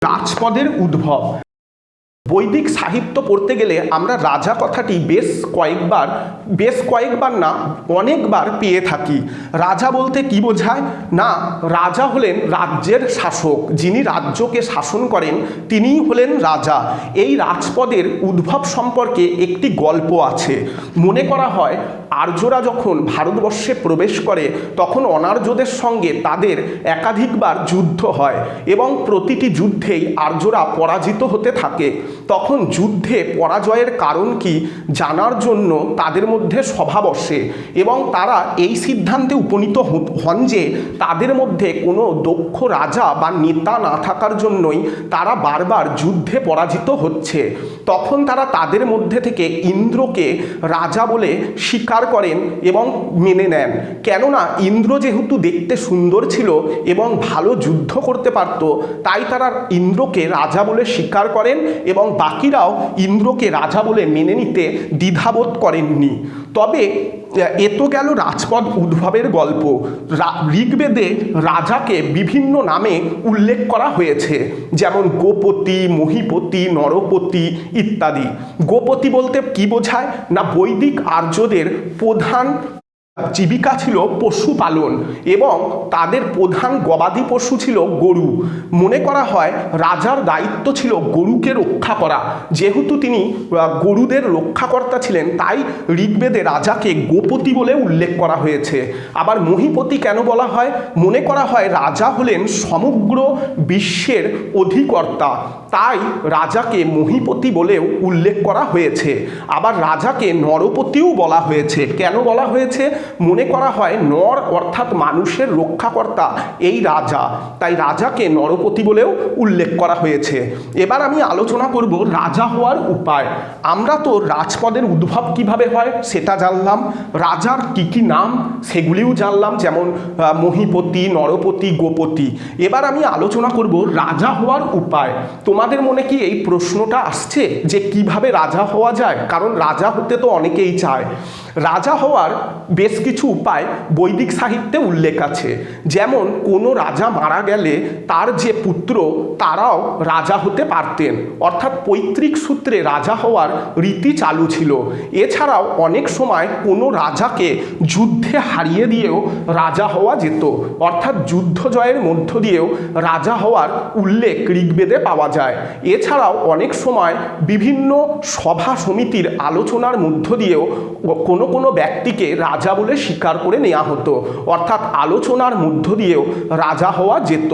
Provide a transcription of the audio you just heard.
রাজপদের উদ্ভব। বৈদিক সাহিত্য পড়তে গেলে আমরা রাজা কথাটি বেশ কয়েকবার না অনেকবার পেয়ে থাকি। রাজা বলতে কি বোঝায়? না, রাজা হলেন রাজ্যের শাসক, যিনি রাজ্যকে শাসন করেন তিনিই হলেন রাজা। এই রাজপদের উদ্ভব সম্পর্কে একটি গল্প আছে। মনে করা হয় আর্যরা যখন ভারতবর্ষে প্রবেশ করে তখন অনার্যদের সঙ্গে তাদের একাধিকবার যুদ্ধ হয় এবং প্রতিটি যুদ্ধেই আর্যরা পরাজিত হতে থাকে। তখন যুদ্ধে পরাজয়ের কারণ কি জানার জন্য তাদের মধ্যে সভা বসে এবং তারা এই সিদ্ধান্তে উপনীত হন যে তাদের মধ্যে কোনো দক্ষ রাজা বা নেতা না থাকার জন্যই তারা বারবার যুদ্ধে পরাজিত হচ্ছে। তখন তারা তাদের মধ্যে থেকে ইন্দ্রকে রাজা বলে স্বীকার করেন এবং মেনে নেন। কেননা ইন্দ্র যেহেতু দেখতে সুন্দর ছিল এবং ভালো যুদ্ধ করতে পারত, তাই তারা ইন্দ্রকে রাজা বলে স্বীকার করেন এবং বাকিরাও ইন্দ্রকে রাজা বলে মেনে নিতে দ্বিধাবোধ করেননি। তবে এ তো গেল রাজপদ উদ্ভবের গল্প। ঋগ্বেদে রাজাকে বিভিন্ন নামে উল্লেখ করা হয়েছে, যেমন গোপতি, মহীপতি, নরপতি ইত্যাদি। গোপতি বলতে কি বোঝায়? না, বৈদিক আর্যদের প্রধান জীবিকা ছিল পশুপালন এবং তাদের প্রধান গবাদি পশু ছিল গরু। মনে করা হয় রাজার দায়িত্ব ছিল গরুকে রক্ষা করা। যেহেতু তিনি গরুদের রক্ষাকর্তা ছিলেন, তাই ঋগ্বেদে রাজাকে গোপতি বলে উল্লেখ করা হয়েছে। আবার মহীপতি কেন বলা হয়? মনে করা হয় রাজা হলেন সমগ্র বিশ্বের অধিকর্তা, তাই রাজাকে মহীপতি বলেও উল্লেখ করা হয়েছে। আবার রাজাকে নরপতিও বলা হয়েছে। কেন বলা হয়েছে? মনে করা হয় নর অর্থাৎ মানুষের রক্ষাকর্তা এই রাজা, তাই রাজাকে নরপতি বলেও উল্লেখ করা হয়েছে। এবার আমি আলোচনা করব রাজা হওয়ার উপায়। আমরা তো রাজপদের উদ্ভব কিভাবে হয় সেটা জানলাম, রাজার কি কি নাম সেগুলিও জানলাম, যেমন মহীপতি, নরপতি, গোপতি। এবার আমি আলোচনা করব রাজা হওয়ার উপায়। তোমাদের মনে কি এই প্রশ্নটা আসছে যে কিভাবে রাজা হওয়া যায়? কারণ রাজা হতে তো অনেকেই চায়। রাজা হওয়ার বেশ কিছু উপায় বৈদিক সাহিত্যে উল্লেখ আছে। যেমন কোনো রাজা মারা গেলে তার যে পুত্র তারাও রাজা হতে পারতেন, অর্থাৎ পৈতৃক সূত্রে রাজা হওয়ার রীতি চালু ছিল। এছাড়াও অনেক সময় কোনো রাজাকে যুদ্ধে হারিয়ে দিয়েও রাজা হওয়া যেত, অর্থাৎ যুদ্ধ জয়ের মধ্য দিয়েও রাজা হওয়ার উল্লেখ ঋগ্বেদে পাওয়া যায়। এছাড়াও অনেক সময় বিভিন্ন সভা সমিতির আলোচনার মধ্য দিয়েও কোনো কোনো ব্যক্তিকে রাজা বলে স্বীকার করে নেওয়া হতো, অর্থাৎ আলোচনার মধ্য দিয়েও রাজা হওয়া যেত।